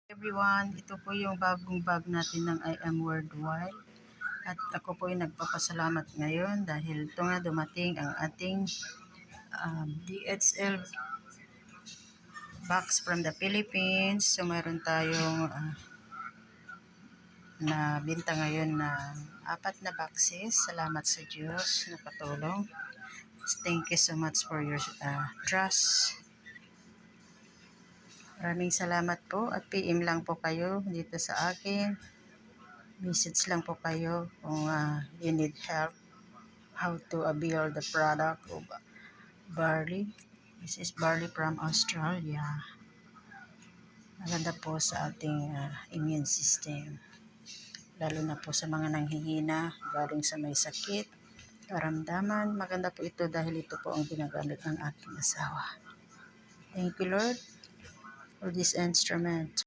Everyone, ito po yung bagong bag natin ng I Am Worldwide at ako po ay nagpapasalamat ngayon dahil ito nga dumating ang ating DHL box from the Philippines. So mayroon tayong na binta ngayon na 4 na boxes. Salamat sa Diyos na patulong. Thank you so much for your trust. Maraming salamat po at PM lang po kayo dito sa akin. Message lang po kayo kung you need help how to build the product of barley. This is barley from Australia. Maganda po sa ating immune system. Lalo na po sa mga nanghihina, galing sa may sakit, karamdaman. Maganda po ito dahil ito po ang ginagamit ng aking asawa. Thank you Lord for this instrument.